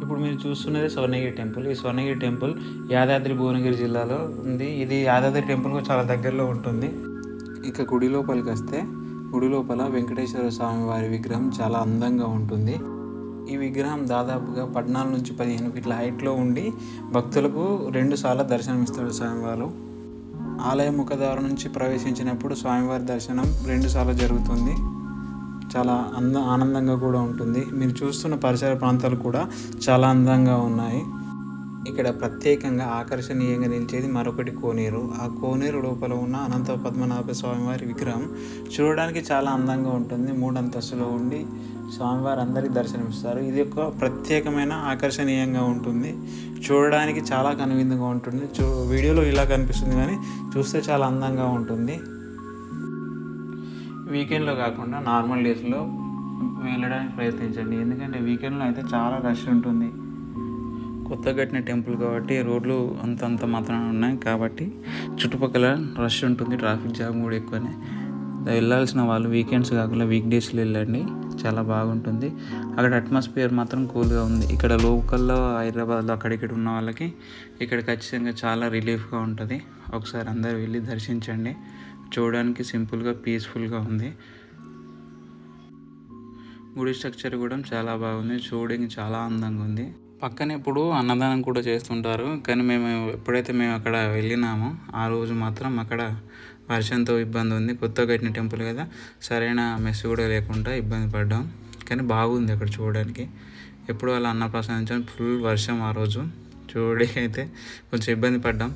ఇప్పుడు మీరు చూస్తున్నది స్వర్ణగిరి టెంపుల్. ఈ స్వర్ణగిరి టెంపుల్ యాదాద్రి భువనగిరి జిల్లాలో ఉంది. ఇది యాదాద్రి టెంపుల్‌కు చాలా దగ్గరలో ఉంటుంది. ఇక గుడి లోపలికి వస్తే గుడి లోపల వెంకటేశ్వర స్వామి వారి విగ్రహం చాలా అందంగా ఉంటుంది. ఈ విగ్రహం దాదాపుగా 14-15 ఫీట్ల హైట్లో ఉండి భక్తులకు 2 సార్లు దర్శనమిస్తాడు స్వామివారు. ఆలయ ముఖద్వారం నుంచి ప్రవేశించినప్పుడు స్వామివారి దర్శనం 2 సార్లు జరుగుతుంది. చాలా ఆనందంగా కూడా ఉంటుంది. మీరు చూస్తున్న పరిసర ప్రాంతాలు కూడా చాలా అందంగా ఉన్నాయి. ఇక్కడ ప్రత్యేకంగా ఆకర్షణీయంగా నిలిచేది మరొకటి కోనేరు. ఆ కోనేరు లోపల ఉన్న అనంత పద్మనాభ స్వామివారి విగ్రహం చూడడానికి చాలా అందంగా ఉంటుంది. 3 అంతస్తులో ఉండి స్వామివారు అందరికీ దర్శనమిస్తారు. ఇది ఒక ప్రత్యేకమైన ఆకర్షణీయంగా ఉంటుంది. చూడడానికి చాలా కనువిందుగా ఉంటుంది. వీడియోలో ఇలా కనిపిస్తుంది కానీ చూస్తే చాలా అందంగా ఉంటుంది. వీకెండ్లో కాకుండా నార్మల్ డేస్లో వెళ్ళడానికి ప్రయత్నించండి. ఎందుకంటే వీకెండ్లో అయితే చాలా రష్ ఉంటుంది. కొత్త కట్టిన టెంపుల్ కాబట్టి రోడ్లు అంతంత మాత్రం ఉన్నాయి కాబట్టి చుట్టుపక్కల రష్ ఉంటుంది. ట్రాఫిక్ జామ్ కూడా ఎక్కువనే. వెళ్ళాల్సిన వాళ్ళు వీకెండ్స్ కాకుండా వీక్ డేస్లో వెళ్ళండి, చాలా బాగుంటుంది. అక్కడ అట్మాస్ఫియర్ మాత్రం కూల్గా ఉంది. ఇక్కడ లోకల్లో హైదరాబాద్లో అక్కడిక్కడ ఉన్న వాళ్ళకి ఇక్కడ ఖచ్చితంగా చాలా రిలీఫ్గా ఉంటుంది. ఒకసారి అందరూ వెళ్ళి దర్శించండి. చూడడానికి సింపుల్గా పీస్ఫుల్గా ఉంది. గుడి స్ట్రక్చర్ కూడా చాలా బాగుంది. చూడడానికి చాలా అందంగా ఉంది. పక్కనే ఇప్పుడు అన్నదానం కూడా చేస్తుంటారు. కానీ ఎప్పుడైతే మేము అక్కడ వెళ్ళినామో ఆ రోజు మాత్రం అక్కడ వర్షంతో ఇబ్బంది ఉంది. కొత్తగా కట్టిన టెంపుల్ కదా, సరైన మెస్ కూడా లేకుండా ఇబ్బంది పడ్డాం. కానీ బాగుంది అక్కడ చూడడానికి. ఎప్పుడు అలా అన్నప్రసాదించాం, ఫుల్ వర్షం ఆ రోజు. చూడడానికి అయితే కొంచెం ఇబ్బంది పడ్డాం.